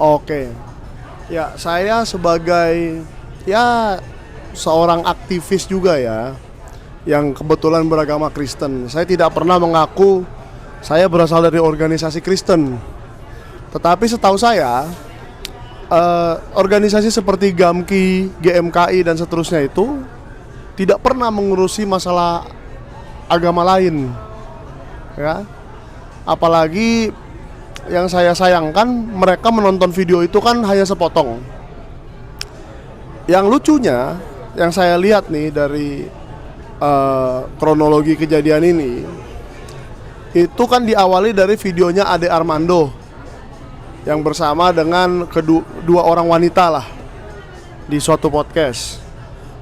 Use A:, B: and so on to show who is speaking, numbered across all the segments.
A: Oke. Ya, saya sebagai ya seorang aktivis juga ya yang kebetulan beragama Kristen. Saya tidak pernah mengaku saya berasal dari organisasi Kristen. Tetapi setahu saya organisasi seperti GAMKI, GMKI dan seterusnya itu tidak pernah mengurusi masalah agama lain. Ya. Apalagi yang saya sayangkan, mereka menonton video itu kan hanya sepotong. Yang lucunya, yang saya lihat nih dari kronologi kejadian ini, itu kan diawali dari videonya Ade Armando yang bersama dengan dua orang wanita lah di suatu podcast.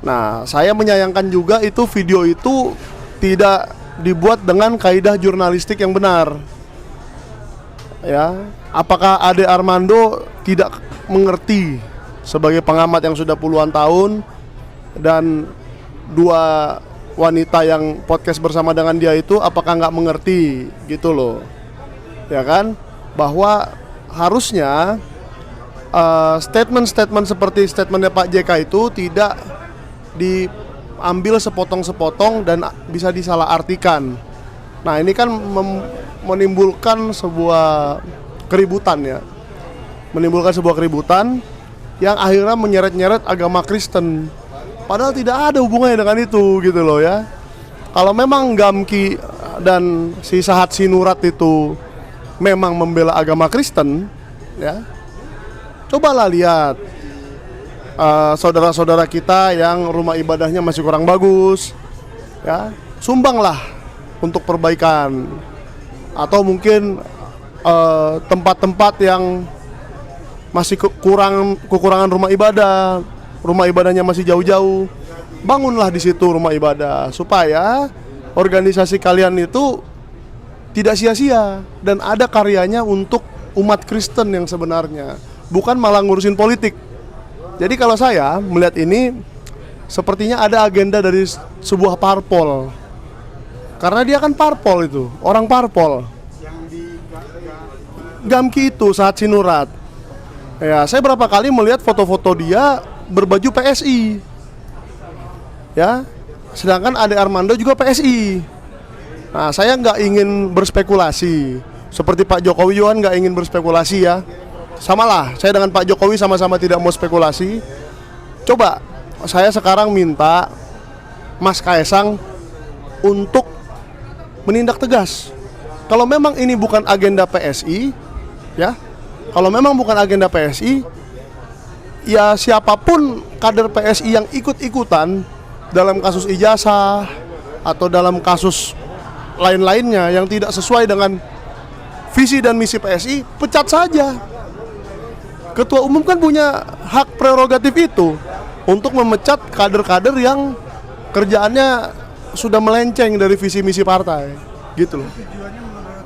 A: Nah, saya menyayangkan juga itu video itu tidak dibuat dengan kaidah jurnalistik yang benar. Ya, apakah Ade Armando tidak mengerti sebagai pengamat yang sudah puluhan tahun, dan dua wanita yang podcast bersama dengan dia itu apakah nggak mengerti gitu loh, ya kan, bahwa harusnya statement-statement seperti statementnya Pak JK itu tidak diambil sepotong-sepotong dan bisa disalahartikan. Nah, ini kan menimbulkan sebuah keributan ya, menimbulkan sebuah keributan yang akhirnya menyeret-nyeret agama Kristen. Padahal tidak ada hubungannya dengan itu gitu loh ya. Kalau memang GAMKI dan si Sahat Sinurat itu memang membela agama Kristen ya, cobalah lihat saudara-saudara kita yang rumah ibadahnya masih kurang bagus ya, sumbanglah untuk perbaikan. Atau mungkin tempat-tempat yang masih kekurangan rumah ibadah, rumah ibadahnya masih jauh-jauh, bangunlah di situ rumah ibadah supaya organisasi kalian itu tidak sia-sia dan ada karyanya untuk umat Kristen yang sebenarnya, bukan malah ngurusin politik. Jadi kalau saya melihat ini sepertinya ada agenda dari sebuah parpol. Karena dia kan parpol itu, orang parpol. GAMKI itu Sahat Sinurat. Ya, saya berapa kali melihat foto-foto dia berbaju PSI. Ya, sedangkan Ade Armando juga PSI. Nah, saya nggak ingin berspekulasi. Seperti Pak Jokowi juga nggak ingin berspekulasi ya. Samalah, saya dengan Pak Jokowi sama-sama tidak mau spekulasi. Coba, saya sekarang minta Mas Kaesang untuk menindak tegas. Kalau memang ini bukan agenda PSI, ya, kalau memang bukan agenda PSI, ya siapapun kader PSI yang ikut-ikutan dalam kasus ijazah atau dalam kasus lain-lainnya yang tidak sesuai dengan visi dan misi PSI, pecat saja. Ketua umum kan punya hak prerogatif itu untuk memecat kader-kader yang kerjaannya sudah melenceng dari visi misi partai, gitu loh.
B: Tujuannya menurut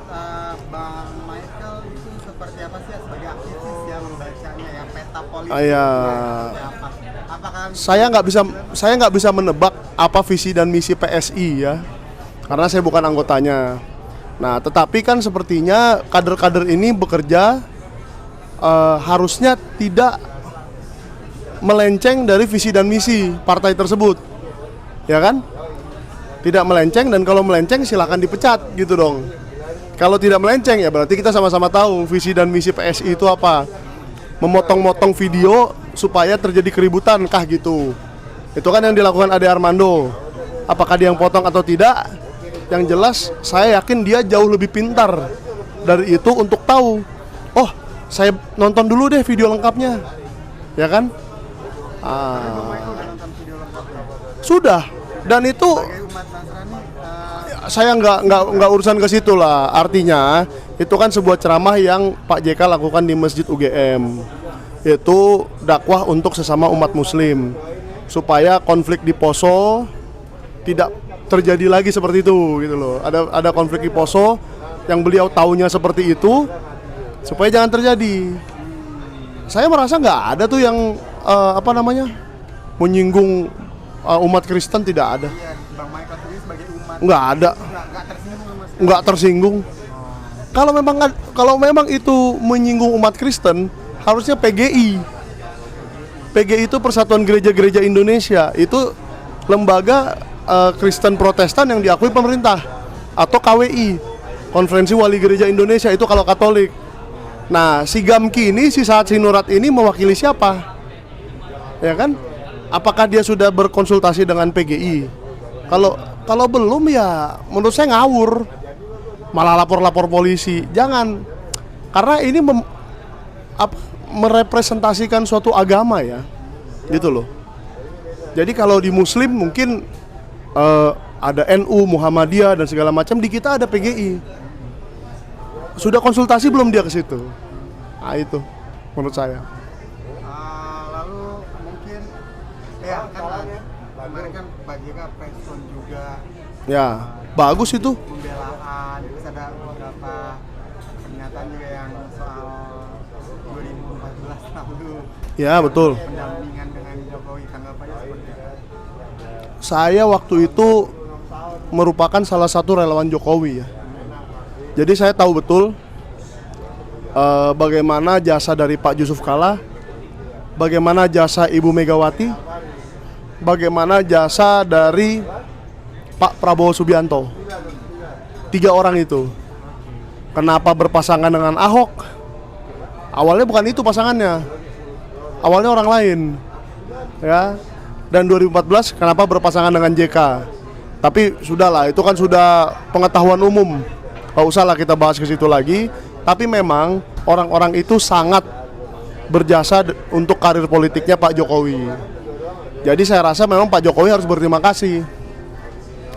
B: Bang Michael itu seperti apa sih sebagai aktivis yang membacanya ya, peta politik? Apakah
A: saya nggak bisa menebak apa visi dan misi PSI ya, karena saya bukan anggotanya. Nah, tetapi kan sepertinya kader-kader ini bekerja harusnya tidak melenceng dari visi dan misi partai tersebut, ya kan? Tidak melenceng, dan kalau melenceng silakan dipecat gitu dong. Kalau tidak melenceng ya berarti kita sama-sama tahu visi dan misi PSI itu apa. Memotong-motong video supaya terjadi keributan kah gitu. Itu kan yang dilakukan Ade Armando. Apakah dia yang potong atau tidak? Yang jelas saya yakin dia jauh lebih pintar dari itu untuk tahu. Oh, saya nonton dulu deh video lengkapnya. Ya kan? Sudah. Dan itu saya nggak urusan ke situ lah. Artinya itu kan sebuah ceramah yang Pak JK lakukan di Masjid UGM. Itu dakwah untuk sesama umat muslim supaya konflik di Poso tidak terjadi lagi seperti itu gitu loh. Ada konflik di Poso yang beliau taunya seperti itu supaya jangan terjadi. Saya merasa nggak ada tuh yang menyinggung umat Kristen, tidak ada.
B: Iya, Bang Michael sendiri sebagai umat
A: Nggak ada. Nggak tersinggung. Kalau memang itu menyinggung umat Kristen, harusnya PGI. PGI itu Persatuan Gereja-Gereja Indonesia, itu lembaga Kristen Protestan yang diakui pemerintah, atau KWI, Konferensi Wali Gereja Indonesia, itu kalau Katolik. Nah, si Gamki ini, si Sahat Sinurat ini mewakili siapa? Ya kan? Apakah dia sudah berkonsultasi dengan PGI? Kalau belum, ya menurut saya ngawur. Malah lapor-lapor polisi. Jangan. Karena ini merepresentasikan suatu agama ya. Gitu loh. Jadi kalau di Muslim mungkin ada NU, Muhammadiyah dan segala macam, di kita ada PGI. Sudah konsultasi belum dia ke situ? Nah, itu menurut saya.
B: Lalu mungkin ya kan kemarin kan Pak JK preskon juga.
A: Ya, bagus itu.
B: Pembelaan, terus ada beberapa pernyataan juga yang soal 2014 lalu.
A: Ya, betul.
B: Pendampingan dengan Jokowi, tanggapannya seperti apa?
A: Saya waktu itu merupakan salah satu relawan Jokowi ya. Jadi saya tahu betul bagaimana jasa dari Pak Yusuf Kalla, bagaimana jasa Ibu Megawati, bagaimana jasa dari Pak Prabowo Subianto. 3 orang itu. Kenapa berpasangan dengan Ahok? Awalnya bukan itu pasangannya. Awalnya orang lain. Ya. Dan 2014 kenapa berpasangan dengan JK? Tapi sudahlah, itu kan sudah pengetahuan umum. Gak usah lah kita bahas ke situ lagi. Tapi memang orang-orang itu sangat berjasa untuk karir politiknya Pak Jokowi. Jadi saya rasa memang Pak Jokowi harus berterima kasih.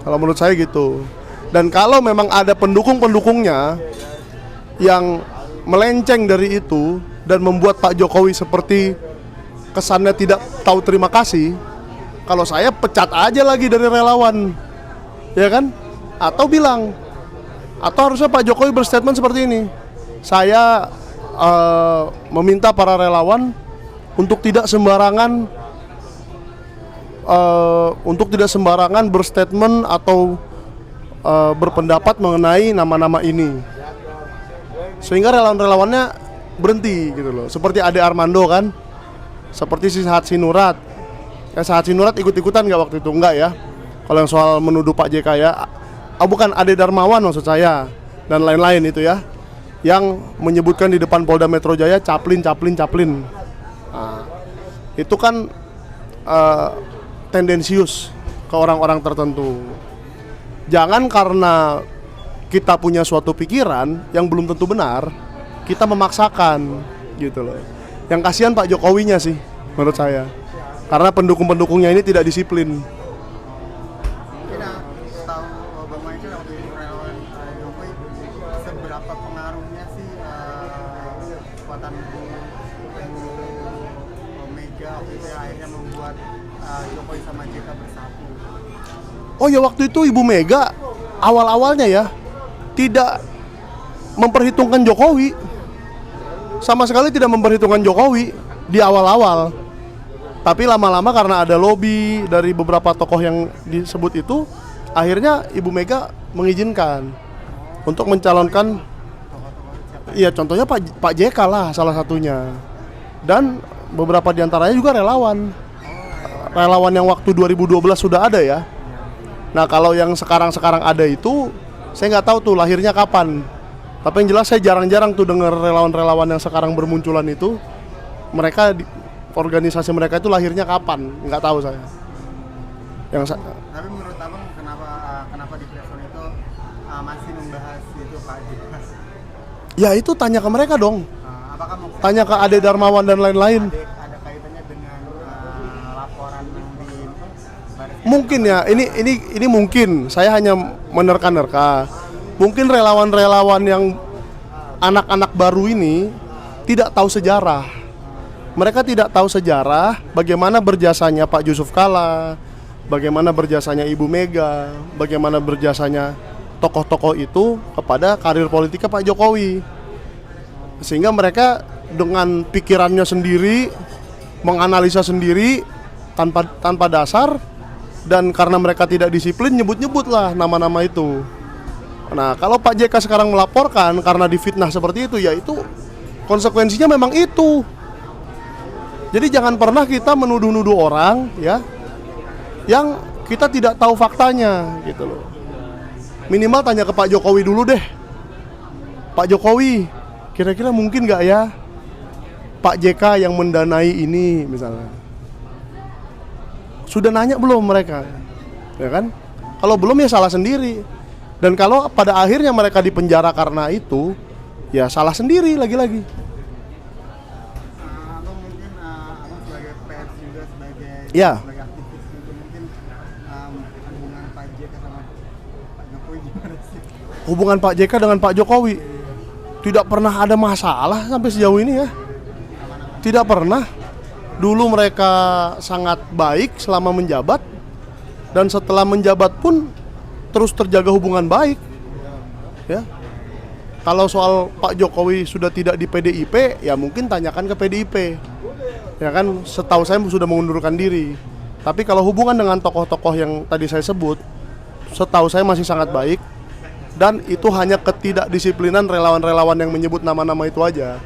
A: Kalau menurut saya gitu. Dan kalau memang ada pendukung-pendukungnya yang melenceng dari itu dan membuat Pak Jokowi seperti kesannya tidak tahu terima kasih, kalau saya pecat aja lagi dari relawan. Ya kan? Atau bilang, atau harusnya Pak Jokowi berstatement seperti ini. Saya meminta para relawan untuk tidak sembarangan berstatement atau berpendapat mengenai nama-nama ini, sehingga relawan-relawannya berhenti gitu loh. Seperti Ade Armando kan, seperti si Sahat Sinurat. Sahat Sinurat ikut-ikutan nggak waktu itu? Enggak ya. Kalau yang soal menuduh Pak JK ya, bukan, Ade Darmawan maksud saya, dan lain-lain itu ya, yang menyebutkan di depan Polda Metro Jaya Caplin. Nah, itu kan tendensius ke orang-orang tertentu. Jangan karena kita punya suatu pikiran yang belum tentu benar, kita memaksakan gitu loh. Yang kasihan Pak Jokowinya sih menurut saya, karena pendukung-pendukungnya ini tidak disiplin.
B: Kita tahu Bang Michael waktu itu relawan Jokowi, seberapa pengaruhnya sih kekuatan Mega waktu itu yang akhirnya membuat Jokowi sama JK bersatu.
A: Oh ya, waktu itu Ibu Mega awal-awalnya ya tidak memperhitungkan Jokowi, sama sekali tidak memperhitungkan Jokowi di awal-awal. Tapi lama-lama karena ada lobby dari beberapa tokoh yang disebut itu, akhirnya Ibu Mega mengizinkan untuk mencalonkan. Iya, contohnya Pak JK lah salah satunya. Dan beberapa diantaranya juga relawan yang waktu 2012 sudah ada ya. Nah, kalau yang sekarang ada itu, saya nggak tahu tuh lahirnya kapan. Tapi yang jelas saya jarang-jarang tuh dengar relawan-relawan yang sekarang bermunculan itu, mereka organisasi mereka itu lahirnya kapan, nggak tahu saya.
B: Tapi menurut abang kenapa di preskon itu masih membahas itu Pak JK?
A: Ya itu tanya ke mereka dong.
B: Apakah
A: Tanya ke Ade Darmawan dan lain-lain.
B: ada kaitannya dengan laporan yang di Baris?
A: Mungkin ya, ini mungkin saya hanya menerka-nerka. Mungkin relawan-relawan yang anak-anak baru ini tidak tahu sejarah. Mereka tidak tahu sejarah bagaimana berjasanya Pak Yusuf Kalla, bagaimana berjasanya Ibu Mega, bagaimana berjasanya tokoh-tokoh itu kepada karir politiknya Pak Jokowi. Sehingga mereka dengan pikirannya sendiri menganalisa sendiri tanpa dasar, dan karena mereka tidak disiplin nyebut-nyebut lah nama-nama itu. Nah, kalau Pak JK sekarang melaporkan karena difitnah seperti itu, ya itu Konsekuensinya memang itu. Jadi jangan pernah kita menuduh-nuduh orang ya yang kita tidak tahu faktanya gitu loh. Minimal tanya ke Pak Jokowi dulu deh. Pak Jokowi, kira-kira mungkin nggak ya Pak JK yang mendanai ini misalnya? Sudah nanya belum mereka? Ya kan? Kalau belum ya salah sendiri. Dan kalau pada akhirnya mereka dipenjara karena itu, ya salah sendiri lagi-lagi.
B: Abang mungkin abang sebagai pers juga sebagai
A: Ya.
B: sebagai aktivis juga mungkin hubungan Pak JK sama Pak Jokowi gimana sih?
A: Hubungan Pak JK dengan Pak Jokowi tidak pernah ada masalah sampai sejauh ini ya. Tidak pernah. Dulu mereka sangat baik selama menjabat, dan setelah menjabat pun terus terjaga hubungan baik. Ya. Kalau soal Pak Jokowi sudah tidak di PDIP, ya mungkin tanyakan ke PDIP. Ya kan, setahu saya sudah mengundurkan diri. Tapi kalau hubungan dengan tokoh-tokoh yang tadi saya sebut, setahu saya masih sangat baik. Dan itu hanya ketidakdisiplinan relawan-relawan yang menyebut nama-nama itu aja.